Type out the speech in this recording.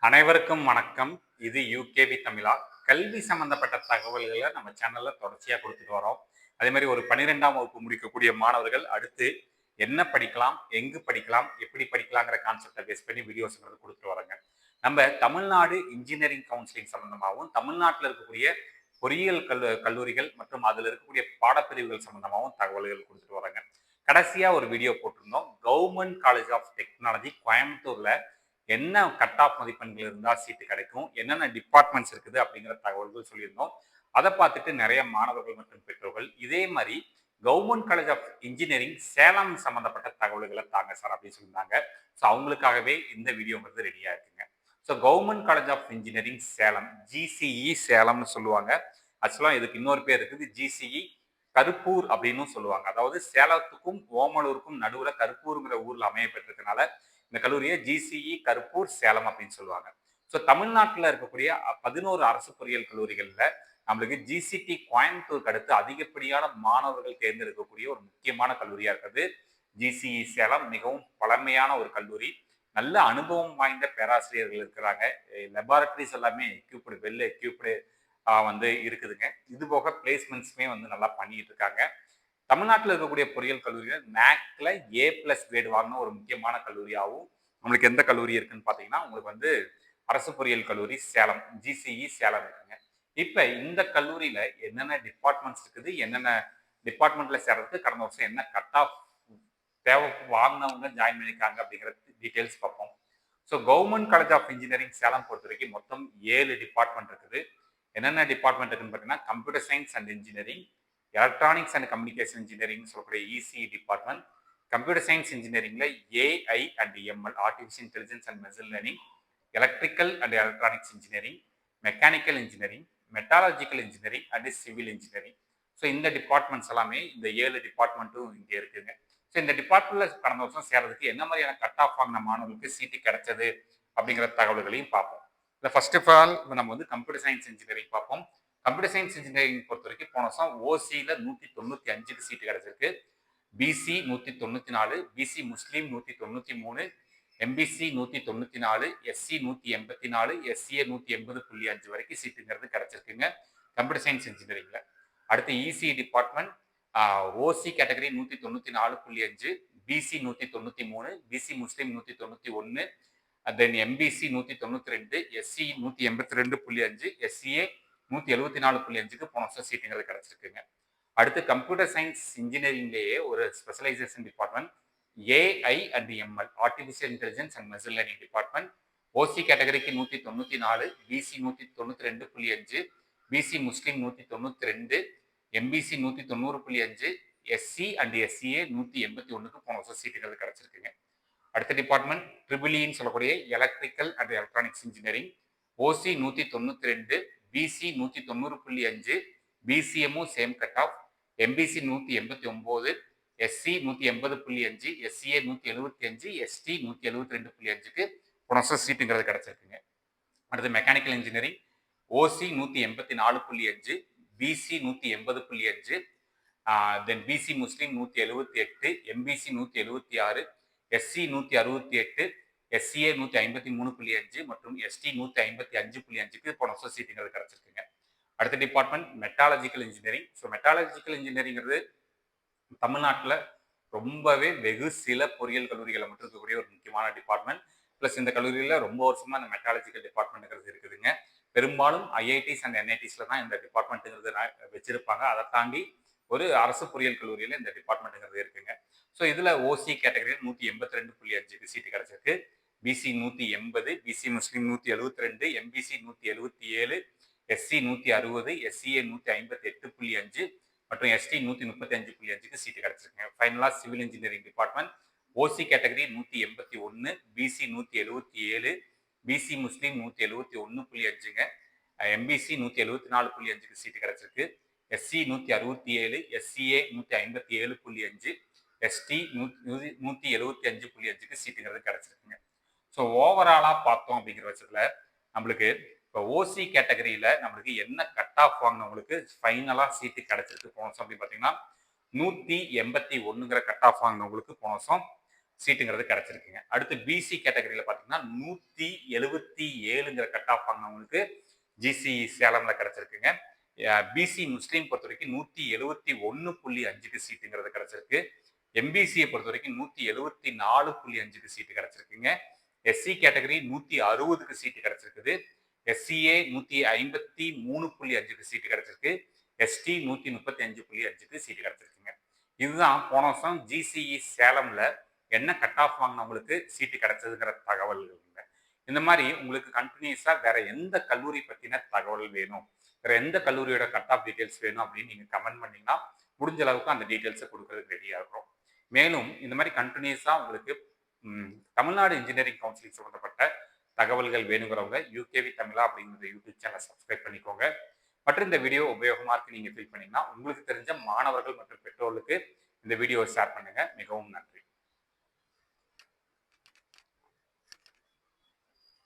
அனைவருக்கும் வணக்கம். இது யூகேவி தமிழா. கல்வி சம்பந்தப்பட்ட தகவல்களை நம்ம சேனல்ல தொடர்ச்சியா கொடுத்துட்டு வரோம். அதே மாதிரி ஒரு 12ஆம் வகுப்பு முடிக்கக்கூடிய மாணவர்கள் அடுத்து என்ன படிக்கலாம், எங்கு படிக்கலாம், எப்படி படிக்கலாங்கிற கான்செப்டை பேஸ் பண்ணி வீடியோஸ் கொடுத்துட்டு வரோங்க. நம்ம தமிழ்நாடு இன்ஜினியரிங் கவுன்சிலிங் சம்பந்தமாகவும், தமிழ்நாட்டில் இருக்கக்கூடிய பொறியியல் கல்லூரிகள் மற்றும் அதில் இருக்கக்கூடிய பாடப்பிரிவுகள் சம்பந்தமாகவும் தகவல்கள் கொடுத்துட்டு வரோங்க. கடைசியா ஒரு வீடியோ போட்டிருந்தோம். கவர்மெண்ட் காலேஜ் ஆஃப் டெக்னாலஜி கோயம்புத்தூர்ல என்ன கட் ஆஃப் மதிப்பெண்கள் இருந்தால் சீட்டு கிடைக்கும், என்னென்ன டிபார்ட்மெண்ட்ஸ் இருக்குது அப்படிங்கிற தகவல்கள் சொல்லியிருந்தோம். அதை பார்த்துட்டு நிறைய மாணவர்கள் மற்றும் பெற்றோர்கள் இதே மாதிரி government college of engineering Salem சம்பந்தப்பட்ட தகவல்களை தாங்க சார் அப்படின்னு சொல்லியிருந்தாங்க. ஸோ அவங்களுக்காகவே இந்த வீடியோங்கிறது ரெடியாக இருக்குங்க. So government college of engineering Salem, GCE சேலம்னு சொல்லுவாங்க. ஆக்சுவலாக இதுக்கு இன்னொரு பேர் இருக்குது, ஜிசிஇ கருப்பூர் அப்படின்னு சொல்லுவாங்க. அதாவது சேலத்துக்கும் ஓமலூருக்கும் நடுவில் கருப்பூருங்கிற ஊரில் அமைய பெற்றிருக்கனால இந்த கல்லூரியை ஜிசிஇ கருப்பூர் சேலம் அப்படின்னு சொல்லுவாங்க. ஸோ தமிழ்நாட்டில் இருக்கக்கூடிய 11 அரசு பொறியியல் கல்லூரிகளில் நம்மளுக்கு ஜிசிடி கோயம்புத்தூருக்கு அடுத்து அதிகப்படியான மாணவர்கள் தேர்ந்தெடுக்கக்கூடிய ஒரு முக்கியமான கல்லூரியா இருக்கிறது ஜிசிஇ சேலம். மிகவும் பழமையான ஒரு கல்லூரி, நல்ல அனுபவம் வாய்ந்த பேராசிரியர்கள் இருக்கிறாங்க. லெபார்டரிஸ் எல்லாமே எக்யூப்டு, வெல் எக்யூப்டு வந்து இருக்குதுங்க. இது போக பிளேஸ்மெண்ட்ஸுமே வந்து நல்லா பண்ணிட்டு இருக்காங்க. தமிழ்நாட்டில் இருக்கக்கூடிய பொறியியல் கல்லூரிகள் மேக்ல A+ கிரேடு வாங்கின ஒரு முக்கியமான கல்லூரியாகவும் நம்மளுக்கு எந்த கல்லூரி இருக்குன்னு பார்த்தீங்கன்னா, உங்களுக்கு வந்து அரசு பொறியியல் கல்லூரி சேலம், ஜிசிஇ சேலம் இருக்குங்க. இப்போ இந்த கல்லூரியில் என்னென்ன டிபார்ட்மெண்ட்ஸ் இருக்குது, என்னென்ன டிபார்ட்மெண்ட்ல சேர்றதுக்கு கடந்த வருஷம் என்ன கட் ஆஃப் தேவை வாங்கினவங்க ஜாயின் பண்ணியிருக்காங்க அப்படிங்கிற டீட்டெயில்ஸ் பார்ப்போம். So government college of engineering Salem பொறுத்த வரைக்கும் மொத்தம் 7 டிபார்ட்மெண்ட் இருக்குது. என்னென்ன டிபார்ட்மெண்ட் இருக்குன்னு பார்த்தீங்கன்னா, computer science and engineering, electronics and communication engineering சொல்லக்கூடிய இசிஇ டிபார்ட்மெண்ட், கம்ப்யூட்டர் சயின்ஸ் இன்ஜினியரிங்ல AI and ML artificial intelligence and machine learning, electrical and electronics engineering, mechanical engineering, metallurgical engineering and civil engineering. So இந்த departments எல்லாமே இந்த 7 டிபார்ட்மெண்ட்டும் இங்கே இருக்குங்க. So இந்த டிபார்ட்மெண்ட்ல கடந்த வருஷம் சேர்றதுக்கு என்ன மாதிரியான கட் ஆஃப் வாங்கின மாணவர்களுக்கு சீட்டு கிடைச்சது அப்படிங்கிற தகவல்களையும் பார்ப்போம். இல்லை ஃபர்ஸ்ட் ஆஃப் ஆல் நம்ம வந்து கம்ப்யூட்டர் சயின்ஸ் இன்ஜினியரிங் பார்ப்போம். கம்ப்யூட்டர் சயின்ஸ் இன்ஜினியரிங் பொறுத்த வரைக்கும் போன வருஷம் ஓசியில் 195க்கு சீட்டு கிடைச்சிருக்கு. பிசி 194, பிசி முஸ்லீம் 193, எம்பிசி 194, எஸ்சி 184, எஸ்சிஏ 180.5 வரைக்கும் சீட்டுங்கிறது கிடைச்சிருக்குங்க கம்ப்யூட்டர் சயின்ஸ் இன்ஜினியரிங்ல. அடுத்து EC department OC category 194.5, BC 193, BC முஸ்லீம் 191, தென் எம்பிசி 192, எஸ்சி 182.5, எஸ்சிஏ 174.5க்கு போன வருஷம் சீட்டுங்கிறது கிடைச்சிருக்குங்க. அடுத்து கம்ப்யூட்டர் சயின்ஸ் இன்ஜினியரிங்லேயே ஒரு specialisation department AI and ML artificial intelligence and machine learning department. OC கேட்டகரிக்கு 194, பிசி 192.5, பிசி முஸ்லீம் 192, எம்பிசி 190.5, எஸ்சி அண்ட் எஸ்சிஏ 181க்கு போன வருஷம் சீட்டுகள் கிடைச்சிருக்குங்க. அடுத்த டிபார்ட்மெண்ட் ட்ரிபிள்இன்னு சொல்லக்கூடிய electrical and electronics engineering. OC 192, BC 190.5, பிசிஎம்மும் same cut off, MBC 189, SC 180.5, SCA 175, ST 172.5க்கு போன வருஷம் சீட்டுங்கிறது கிடைச்சிருக்குங்க. அடுத்து mechanical engineering. OC 184.5, BC 180.5, then BC முஸ்லீம் 178, எம்பிசி 176, எஸ்சி 168, எஸ்சிஏ 153.5 மற்றும் எஸ்டி 155.5க்கு போன வருஷம் சீட்டுங்கிறது கிடைச்சிருக்குங்க. அடுத்த department metallurgical engineering. So metallurgical இன்ஜினியரிங்கிறது தமிழ்நாட்டில் ரொம்பவே வெகு சில பொறியியல் கல்லூரிகளை மட்டும் இருக்கக்கூடிய ஒரு முக்கியமான டிபார்ட்மெண்ட். ப்ளஸ் இந்த கல்லூரியில் ரொம்ப வருஷமா இந்த மெட்டாலஜிக்கல் டிபார்ட்மெண்ட்ங்கிறது இருக்குதுங்க. பெரும்பாலும் ஐஐடிஸ் அண்ட் என்ஐடிஸ்ல தான் இந்த டிபார்ட்மெண்ட்டுங்கிறது வச்சிருப்பாங்க. அதை தாண்டி ஒரு அரசு பொறியியல் கல்லூரியில் இந்த டிபார்ட்மெண்ட்டுங்கிறது இருக்குங்க. ஸோ இதில் ஓசி கேட்டகரியில் 182.5க்கு சீட்டு கிடைச்சிருக்கு. பிசி 180, பிசி முஸ்லீம் 172, எம்பிசி 177, எஸ்சி 160, எஸ்சிஏ 158.5 மற்றும் எஸ்டி 135.5க்கு சீட்டு கிடைச்சிருக்குங்க. ஃபைனலாக civil engineering department. OC category 181, BC 177, BC முஸ்லீம் 171.5ங்க, எம்பிசி 174.5க்கு சீட்டு கிடைச்சிருக்கு. எஸ்சி 167, எஸ்சிஏ 157.5, எஸ்டி 175.5க்கு சீட்டுங்கிறது கிடைச்சிருக்குங்க. ஸோ ஓவராலாக பார்த்தோம் அப்படிங்கிற பட்சத்தில் நம்மளுக்கு இப்போ ஓசி கேட்டகரியில் நம்மளுக்கு என்ன கட் ஆஃப் வாங்கினவங்களுக்கு ஃபைனலாக சீட்டு கிடைச்சிருக்கு போன வருஷம் அப்படின்னு பார்த்தீங்கன்னா 181ங்கிற கட் ஆஃப் வாங்கினவங்களுக்கு போன வருஷம் சீட்டுங்கிறது கிடைச்சிருக்குங்க. அடுத்து பிசி கேட்டகரியில பார்த்தீங்கன்னா 177ங்கிற கட் ஆஃப் வாங்கினவங்களுக்கு ஜிசிஇ சேலம்ல கிடைச்சிருக்குங்க. பிசி முஸ்லீம் பொறுத்த வரைக்கும் 171.5க்கு சீட்டுங்கிறது கிடைச்சிருக்கு. எம்பிசியை பொறுத்த வரைக்கும் 174.5க்கு சீட்டு கிடைச்சிருக்குங்க. எஸ்சி கேட்டகரி 160க்கு சீட்டு கிடைச்சிருக்குது. எஸ்சிஏ 153.5க்கு சீட்டு கிடைச்சிருக்கு. எஸ்டி 135.5க்கு சீட்டு கிடைச்சிருக்குங்க. இதுதான் போன வருஷம் ஜிசிஇ சேலம்ல என்ன கட் ஆஃப் வாங்கினவங்களுக்கு சீட்டு கிடைச்சதுங்கிற தகவல்கள். இந்த மாதிரி உங்களுக்கு கண்டினியூஸா வேற எந்த கல்லூரி பத்தின தகவல் வேணும், வேற எந்த கல்லூரியோட கட் ஆஃப் டீடைல்ஸ் வேணும் அப்படின்னு நீங்க கமெண்ட் பண்ணீங்கன்னா முடிஞ்ச அளவுக்கு அந்த டீடைல்ஸை கொடுக்கறதுக்கு ரெடியா இருக்கிறோம். மேலும் இந்த மாதிரி கண்டினியூஸா உங்களுக்கு தமிழ்நாடு இன்ஜினியரிங் கவுன்சிலிங் சம்பந்தப்பட்ட தகவல்கள் வேணுங்கிறவங்க யூகேவி தமிழா அப்படிங்கிற யூடியூப் சேனலை சப்ஸ்கிரைப் பண்ணிக்கோங்க. மற்றும் இந்த வீடியோ உபயோகமா இருக்கு நீங்க ஃபீல் பண்ணீங்கன்னா உங்களுக்கு தெரிஞ்ச மாணவர்கள் மற்றும் பெற்றோர்களுக்கு இந்த வீடியோவை ஷேர் பண்ணுங்க. மிகவும் நன்றி.